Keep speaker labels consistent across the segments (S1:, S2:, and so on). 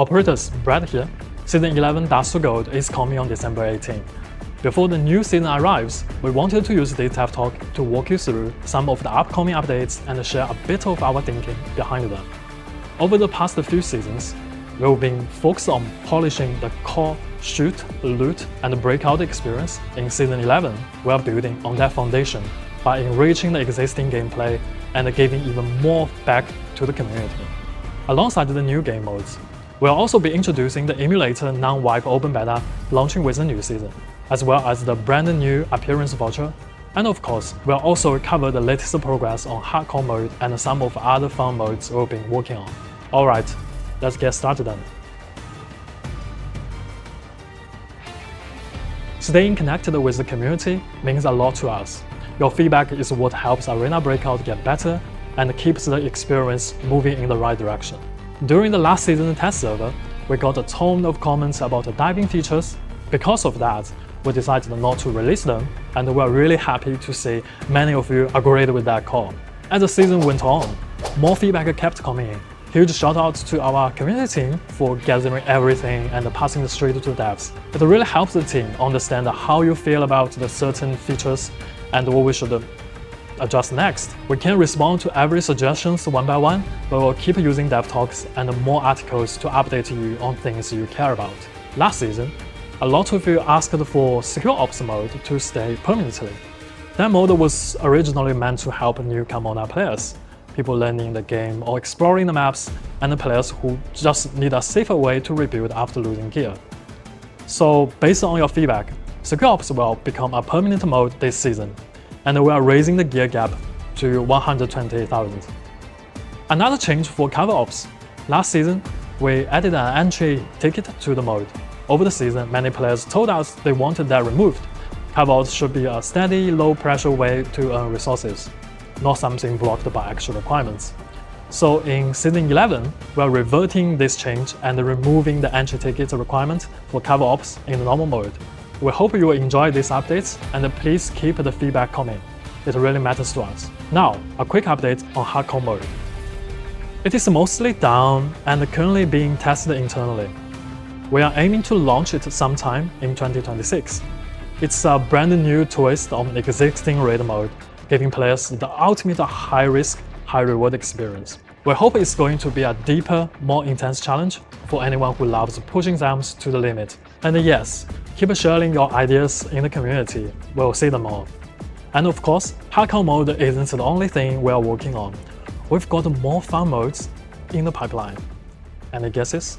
S1: Operators, Brad here. Season 11 Dust to Gold is coming on December 18. Before the new season arrives, we wanted to use this TAF Talk to walk you through some of the upcoming updates and share a bit of our thinking behind them. Over the past few seasons, we've been focused on polishing the core shoot, loot, and breakout experience. In Season 11, we are building on that foundation by enriching the existing gameplay and giving even more back to the community. Alongside the new game modes, we'll also be introducing the Emulator non-wipe open beta launching with the new season, as well as the brand new appearance voucher. And of course, we'll also cover the latest progress on hardcore mode and some of other fun modes we've been working on. Alright, let's get started then. Staying connected with the community means a lot to us. Your feedback is what helps Arena Breakout get better and keeps the experience moving in the right direction. During the last season test server, we got a ton of comments about the diving features. Because of that, we decided not to release them, and we're really happy to see many of you agreed with that call. As the season went on, more feedback kept coming in. Huge shout out to our community team for gathering everything and passing it straight to the devs. It really helps the team understand how you feel about the certain features and what we should adjust next. We can't respond to every suggestions one by one, but we'll keep using dev talks and more articles to update you on things you care about. Last season, a lot of you asked for Secure Ops mode to stay permanently. That mode was originally meant to help newcomer players, people learning the game or exploring the maps, and the players who just need a safer way to rebuild after losing gear. So based on your feedback, Secure Ops will become a permanent mode this season, and we are raising the gear gap to 120,000. Another change for Cover Ops. Last season, we added an entry ticket to the mode. Over the season, many players told us they wanted that removed. Cover Ops should be a steady, low-pressure way to earn resources, not something blocked by actual requirements. So in Season 11, we are reverting this change and removing the entry ticket requirement for Cover Ops in the normal mode. We hope you will enjoy these updates, and please keep the feedback coming. It really matters to us. Now, a quick update on hardcore mode. It is mostly down and currently being tested internally. We are aiming to launch it sometime in 2026. It's a brand new twist on existing raid mode, giving players the ultimate high-risk, high-reward experience. We hope it's going to be a deeper, more intense challenge for anyone who loves pushing them to the limit. And yes, keep sharing your ideas in the community, we'll see them all. And of course, hardcore mode isn't the only thing we're working on. We've got more fun modes in the pipeline. Any guesses?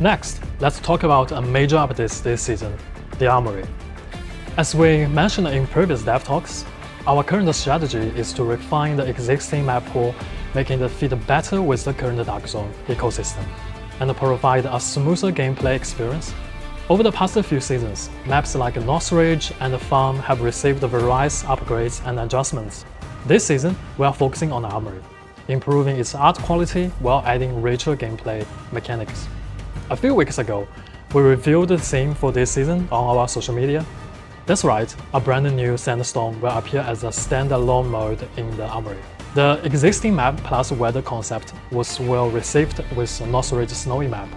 S1: Next, let's talk about a major update this season, the Armory. As we mentioned in previous dev talks, our current strategy is to refine the existing map pool, making it fit better with the current Dark Zone ecosystem, and provide a smoother gameplay experience. Over the past few seasons, maps like North Ridge and Farm have received various upgrades and adjustments. This season, we are focusing on Armory, improving its art quality while adding richer gameplay mechanics. A few weeks ago, we revealed the theme for this season on our social media. That's right, a brand new Sandstorm will appear as a standalone mode in the Armory. The existing map plus weather concept was well received with the North Ridge Snowy map,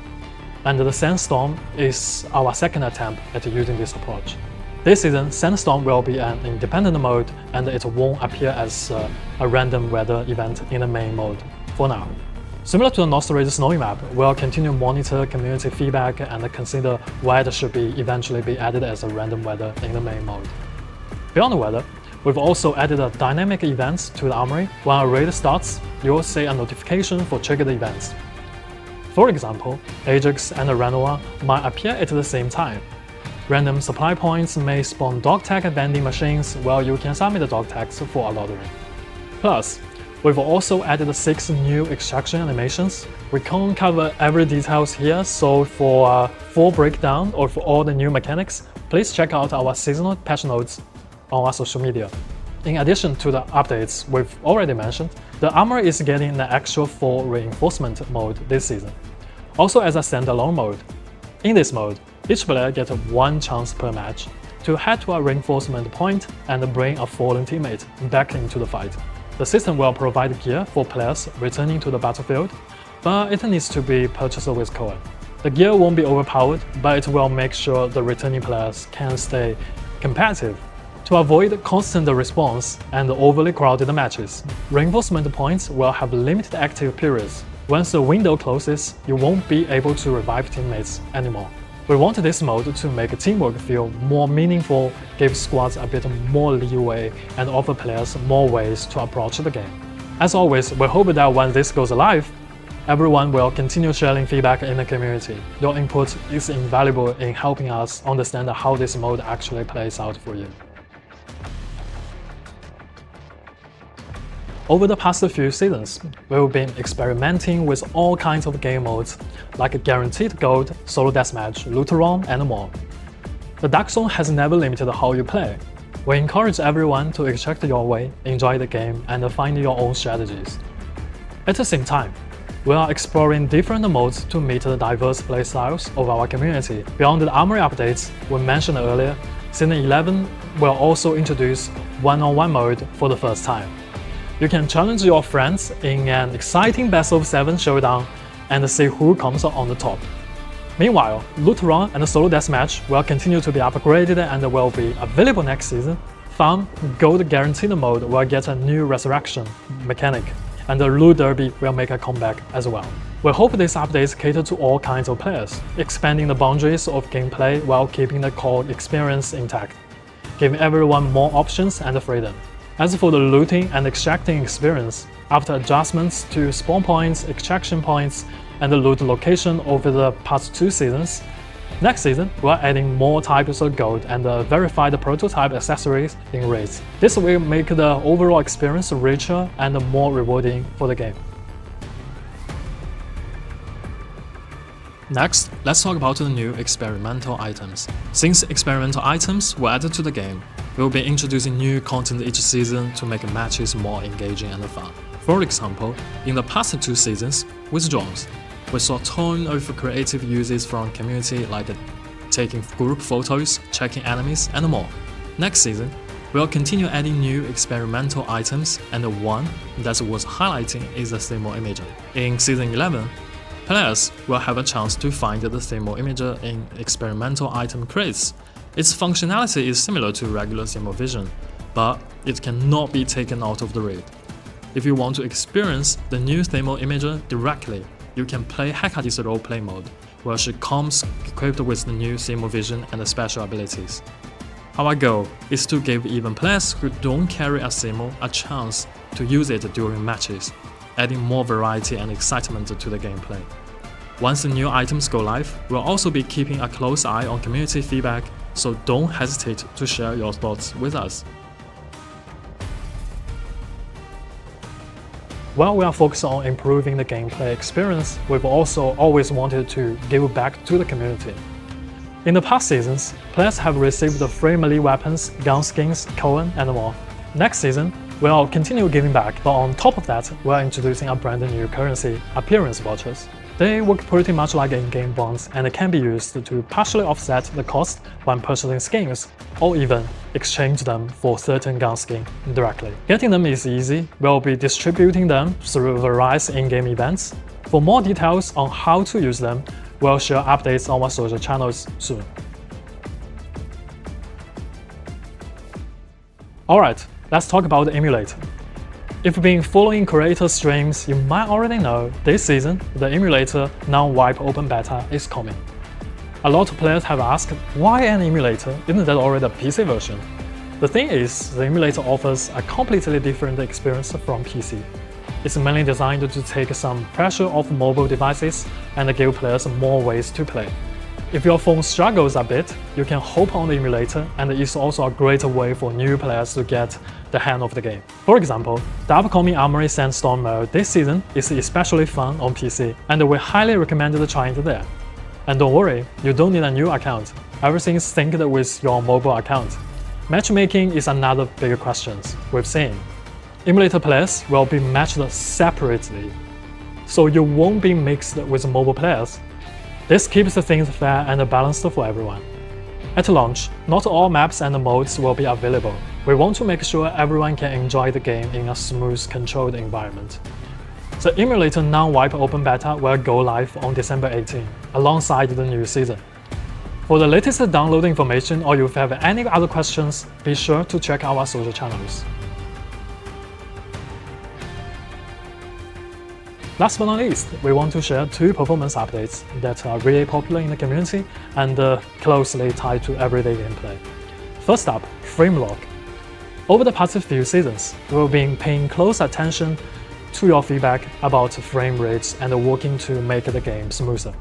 S1: and the Sandstorm is our second attempt at using this approach. This season, Sandstorm will be an independent mode, and it won't appear as a random weather event in the main mode for now. Similar to the North Ridge Snowy map, we'll continue to monitor community feedback and consider why it should eventually be added as a random weather in the main mode. Beyond the weather, we've also added a dynamic events to the Armory. When a raid starts, you'll see a notification for triggered events. For example, Ajax and Renoir might appear at the same time. Random supply points may spawn dog tag vending machines where you can submit the dog tags for a lottery. Plus, we've also added 6 new extraction animations. We can't cover every details here, so for a full breakdown or for all the new mechanics, please check out our seasonal patch notes on our social media. In addition to the updates we've already mentioned, the Armory is getting an extra 4 reinforcement mode this season, also as a standalone mode. In this mode, each player gets 1 chance per match to head to a reinforcement point and bring a fallen teammate back into the fight. The system will provide gear for players returning to the battlefield, but it needs to be purchased with coin. The gear won't be overpowered, but it will make sure the returning players can stay competitive. To avoid constant response and overly crowded matches, reinforcement points will have limited active periods. Once the window closes, you won't be able to revive teammates anymore. We want this mode to make teamwork feel more meaningful, give squads a bit more leeway, and offer players more ways to approach the game. As always, we hope that when this goes live, everyone will continue sharing feedback in the community. Your input is invaluable in helping us understand how this mode actually plays out for you. Over the past few seasons, we've been experimenting with all kinds of game modes like Guaranteed Gold, Solo Deathmatch, Loot Run, and more. The Dark Zone has never limited how you play. We encourage everyone to extract your way, enjoy the game, and find your own strategies. At the same time, we are exploring different modes to meet the diverse playstyles of our community. Beyond the Armory updates we mentioned earlier, Season 11 will also introduce one-on-one mode for the first time. You can challenge your friends in an exciting best of 7 showdown and see who comes on the top. Meanwhile, Loot Run and Solo Deathmatch will continue to be upgraded and will be available next season. Fun Gold Guaranteed mode will get a new resurrection mechanic, and the Loot Derby will make a comeback as well. We hope these updates cater to all kinds of players, expanding the boundaries of gameplay while keeping the core experience intact, giving everyone more options and freedom. As for the looting and extracting experience, after adjustments to spawn points, extraction points, and the loot location over the past 2 seasons, next season we're adding more types of gold and verified prototype accessories in raids. This will make the overall experience richer and more rewarding for the game. Next, let's talk about the new experimental items. Since experimental items were added to the game, we'll be introducing new content each season to make matches more engaging and fun. For example, in the past 2 seasons, with drones, we saw a ton of creative uses from community like taking group photos, checking enemies, and more. Next season, we'll continue adding new experimental items, and the one that was highlighting is the thermal imager. In Season 11, players will have a chance to find the thermal imager in experimental item crates. Its functionality is similar to regular thermal vision, but it cannot be taken out of the raid. If you want to experience the new thermal imager directly, you can play Hecadis roleplay mode, where she comes equipped with the new thermal vision and special abilities. Our goal is to give even players who don't carry a thermal a chance to use it during matches, adding more variety and excitement to the gameplay. Once the new items go live, we'll also be keeping a close eye on community feedback, so don't hesitate to share your thoughts with us. While we are focused on improving the gameplay experience, we've also always wanted to give back to the community. In the past seasons, players have received the free melee weapons, gun skins, coin, and more. Next season, we'll continue giving back, but on top of that, we're introducing a brand new currency, appearance vouchers. They work pretty much like in-game bonds and can be used to partially offset the cost when purchasing skins, or even exchange them for certain gun skin directly. Getting them is easy. We'll be distributing them through various in-game events. For more details on how to use them, we'll share updates on our social channels soon. Alright, let's talk about the Emulator. If you've been following creator streams, you might already know this season, the Emulator non-wipe open beta is coming. A lot of players have asked, why an emulator? Isn't that already a PC version? The thing is, the emulator offers a completely different experience from PC. It's mainly designed to take some pressure off mobile devices and give players more ways to play. If your phone struggles a bit, you can hop on the emulator, and it's also a great way for new players to get the hang of the game. For example, the upcoming Armory Sandstorm mode this season is especially fun on PC, and we highly recommend trying it there. And don't worry, you don't need a new account. Everything is synced with your mobile account. Matchmaking is another big question we've seen. Emulator players will be matched separately, so you won't be mixed with mobile players. This keeps things fair and balanced for everyone. At launch, not all maps and modes will be available. We want to make sure everyone can enjoy the game in a smooth, controlled environment. The Emulator non-wipe open beta will go live on December 18, alongside the new season. For the latest download information or if you have any other questions, be sure to check our social channels. Last but not least, we want to share two performance updates that are really popular in the community and closely tied to everyday gameplay. First up, frame lock. Over the past few seasons, we've been paying close attention to your feedback about frame rates and working to make the game smoother.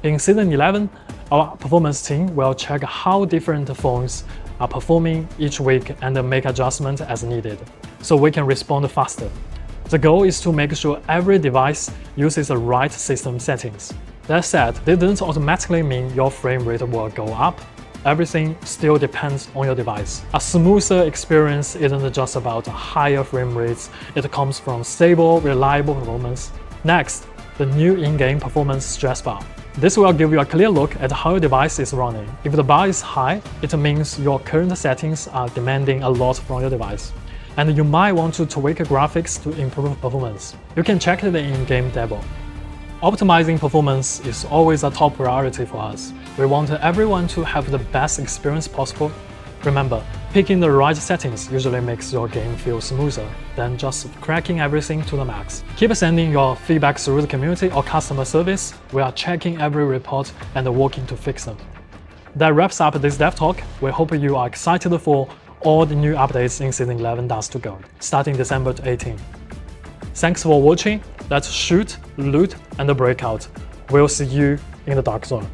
S1: In Season 11, our performance team will check how different phones are performing each week and make adjustments as needed, so we can respond faster. The goal is to make sure every device uses the right system settings. That said, this doesn't automatically mean your frame rate will go up. Everything still depends on your device. A smoother experience isn't just about higher frame rates, it comes from stable, reliable performance. Next, the new in-game performance stress bar. This will give you a clear look at how your device is running. If the bar is high, it means your current settings are demanding a lot from your device, and you might want to tweak graphics to improve performance. You can check the in-game demo. Optimizing performance is always a top priority for us. We want everyone to have the best experience possible. Remember, picking the right settings usually makes your game feel smoother than just cracking everything to the max. Keep sending your feedback through the community or customer service. We are checking every report and working to fix them. That wraps up this dev talk. We hope you are excited for all the new updates in Season 11 Dust to Go, starting December 18. Thanks for watching. Let's shoot, loot, and break out. We'll see you in the dark zone.